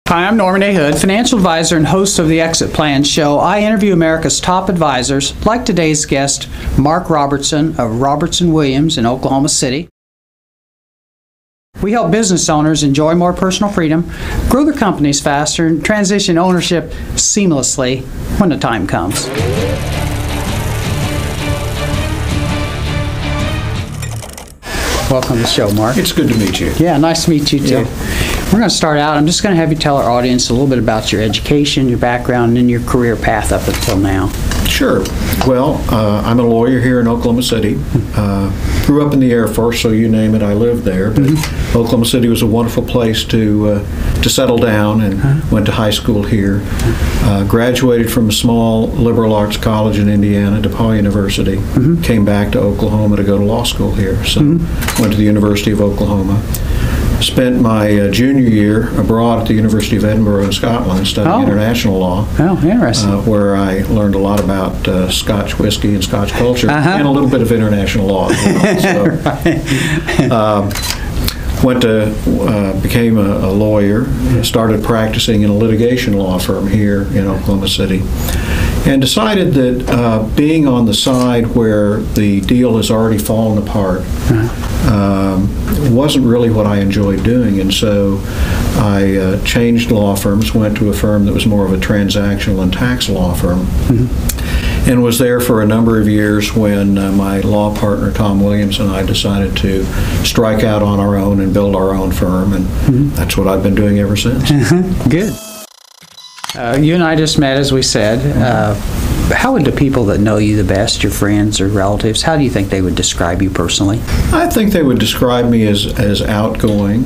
Hi, I'm Norman A. Hood, financial advisor and host of the Exit Plan Show. I interview America's top advisors, like today's guest, Mark Robertson of Robertson Williams in Oklahoma City. We help business owners enjoy more personal freedom, grow their companies faster, and transition ownership seamlessly when the time comes. Welcome to the show, Mark. It's good to meet you. Yeah, nice to meet you too. Yeah. We're going to start out. I'm just going to have you tell our audience a little bit about your education, your background, and your career path up until now. Sure. Well, I'm a lawyer here in Oklahoma City. Grew up in the Air Force, so you name it, I lived there. But Oklahoma City was a wonderful place to settle down, and went to high school here. Graduated from a small liberal arts college in Indiana, DePaul University. Came back to Oklahoma to go to law school here. So went to the University of Oklahoma. Spent my junior year abroad at the University of Edinburgh in Scotland studying international law. Oh, interesting. Where I learned a lot about Scotch whiskey and Scotch culture and a little bit of international law as well. So, became a lawyer, started practicing in a litigation law firm here in Oklahoma City, and decided that being on the side where the deal has already fallen apart wasn't really what I enjoyed doing, and so I changed law firms, went to a firm that was more of a transactional and tax law firm, and was there for a number of years when my law partner Tom Williams and I decided to strike out on our own and build our own firm, and that's what I've been doing ever since. Good. You and I just met, as we said. How would the people that know you the best, your friends or relatives, how do you think they would describe you personally? I think they would describe me as outgoing.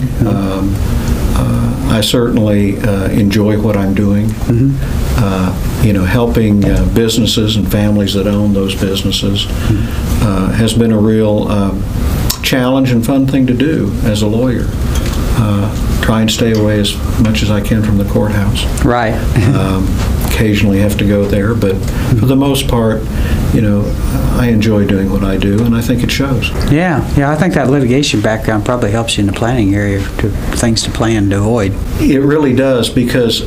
I certainly enjoy what I'm doing. Helping businesses and families that own those businesses has been a real challenge and fun thing to do as a lawyer. Try and stay away as much as I can from the courthouse. Right. Occasionally have to go there, but for the most part, I enjoy doing what I do, and I think it shows. Yeah, I think that litigation background probably helps you in the planning area, to things to plan to avoid. It really does, because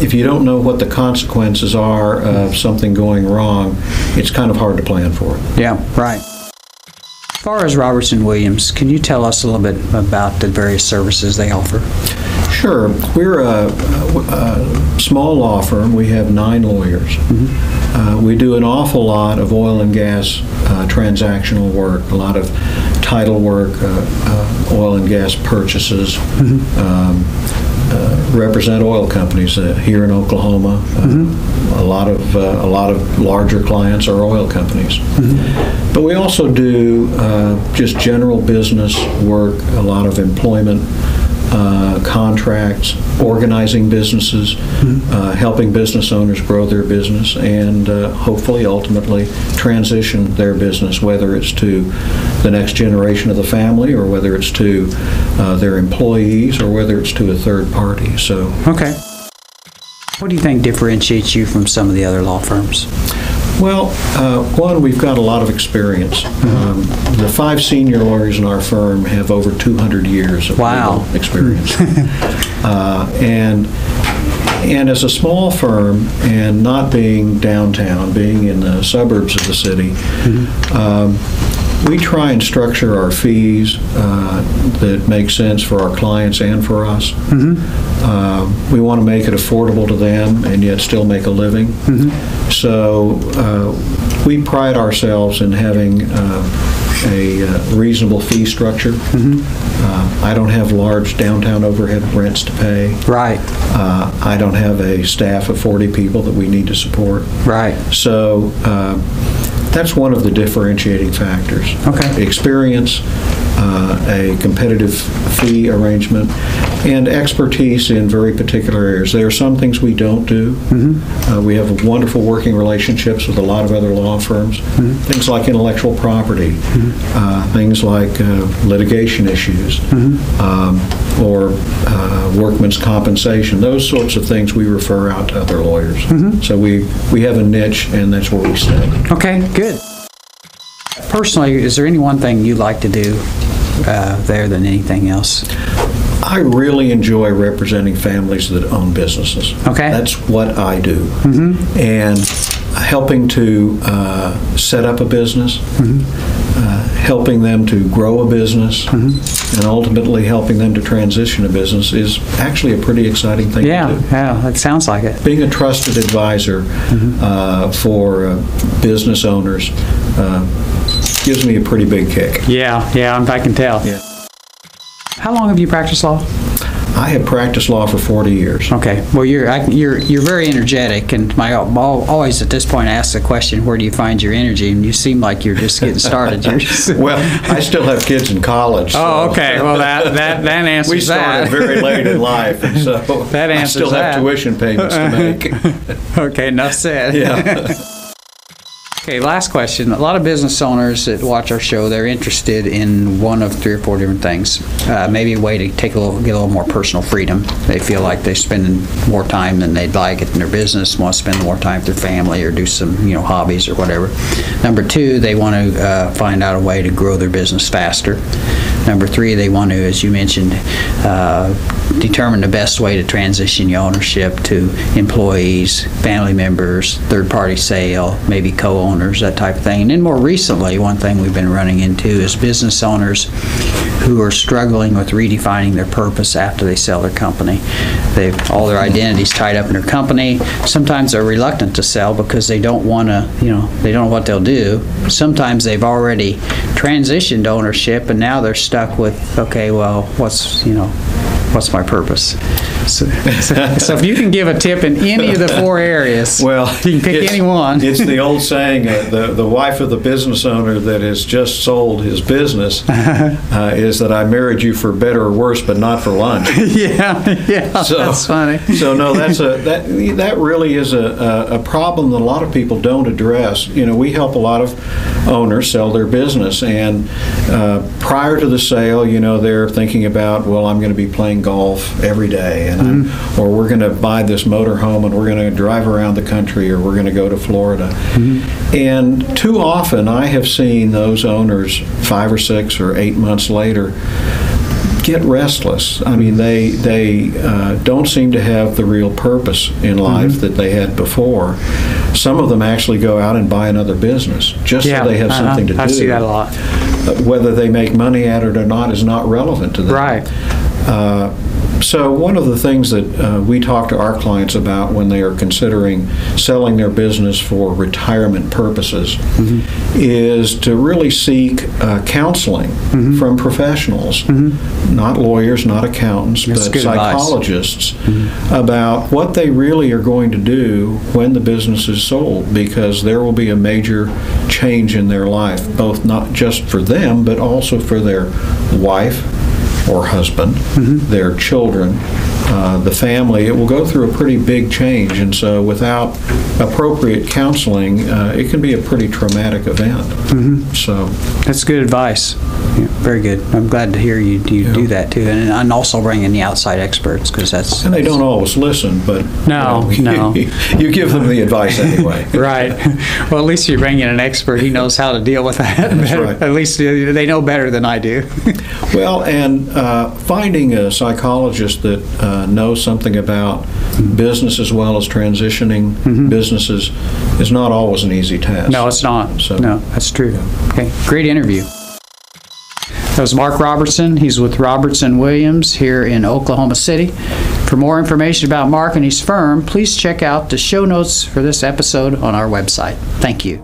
if you don't know what the consequences are of something going wrong, it's kind of hard to plan for it. Yeah, right. As far as Robertson Williams, can you tell us a little bit about the various services they offer? Sure. We're a small law firm. We have 9 lawyers. We do an awful lot of oil and gas transactional work, a lot of title work, oil and gas purchases, represent oil companies here in Oklahoma. A lot of larger clients are oil companies. But we also do just general business work, a lot of employment contracts, organizing businesses, helping business owners grow their business, and hopefully ultimately transition their business, whether it's to the next generation of the family, or whether it's to their employees, or whether it's to a third party. So, okay. What do you think differentiates you from some of the other law firms? Well, one, we've got a lot of experience. The 5 senior lawyers in our firm have over 200 years of legal experience. And as a small firm, and not being downtown, being in the suburbs of the city, we try and structure our fees that make sense for our clients and for us. We want to make it affordable to them and yet still make a living. So we pride ourselves in having a reasonable fee structure. I don't have large downtown overhead rents to pay. Right. I don't have a staff of 40 people that we need to support. Right. So that's one of the differentiating factors. Okay. Experience, a competitive fee arrangement, and expertise in very particular areas. There are some things we don't do. We have wonderful working relationships with a lot of other law firms. Things like intellectual property, things like litigation issues, or workmen's compensation. Those sorts of things we refer out to other lawyers. So we have a niche, and that's where we stay. Okay, good. Personally, is there any one thing you like to do there than anything else? I really enjoy representing families that own businesses. Okay. That's what I do. And helping to set up a business, helping them to grow a business, and ultimately helping them to transition a business is actually a pretty exciting thing to do. Yeah, that sounds like it. Being a trusted advisor for business owners gives me a pretty big kick. Yeah, I can tell. Yeah. How long have you practiced law? I have practiced law for 40 years. Okay. Well, you're very energetic, and I'll always at this point ask the question, where do you find your energy? And you seem like you're just getting started. Well, I still have kids in college. Oh, okay. Well, that answers that. We started very late in life, and so that answers I still have tuition payments to make. Okay, enough said. Yeah. Okay, last question. A lot of business owners that watch our show, they're interested in one of 3 or 4 different things. Maybe a way to get a little more personal freedom. They feel like they're spending more time than they'd like in their business, want to spend more time with their family or do some, hobbies or whatever. Number 2, they want to find out a way to grow their business faster. Number 3, they want to, as you mentioned, determine the best way to transition your ownership to employees, family members, third-party sale, maybe co-owners, that type of thing. And then more recently, one thing we've been running into is business owners who are struggling with redefining their purpose after they sell their company. They've all their identities tied up in their company. Sometimes they're reluctant to sell because they don't want to, they don't know what they'll do. Sometimes they've already transitioned ownership and now they're stuck with, okay, well, what's my purpose? So if you can give a tip in any of the 4 areas, well, you can pick any one. It's the old saying, the wife of the business owner that has just sold his business is that I married you for better or worse, but not for lunch. Yeah, so, that's funny. So no, that really is a problem that a lot of people don't address. We help a lot of owners sell their business, and prior to the sale, they're thinking about, well, I'm going to be playing golf every day, and or we're going to buy this motor home and we're going to drive around the country, or we're going to go to Florida. And too often I have seen those owners 5 or 6 or 8 months later get restless. I mean, they don't seem to have the real purpose in life that they had before. Some of them actually go out and buy another business just so they have something to do. I see that a lot. Whether they make money at it or not is not relevant to them. Right. So one of the things that we talk to our clients about when they are considering selling their business for retirement purposes is to really seek counseling from professionals, not lawyers, not accountants, but psychologists, about what they really are going to do when the business is sold, because there will be a major change in their life, both not just for them, but also for their wife or husband, their children, the family. It will go through a pretty big change, and so without appropriate counseling, it can be a pretty traumatic event. So that's good advice. Yeah, very good. I'm glad to hear you do that too, and also bring in the outside experts, because and they don't always listen, but no. You give them the advice anyway. Right. Well, at least you bring in an expert. He knows how to deal with that. That's right. At least they know better than I do. Well, and finding a psychologist that knows something about business as well as transitioning businesses is not always an easy task. No, it's not. So, no, that's true. Okay, great interview. That was Mark Robertson. He's with Robertson Williams here in Oklahoma City. For more information about Mark and his firm, please check out the show notes for this episode on our website. Thank you.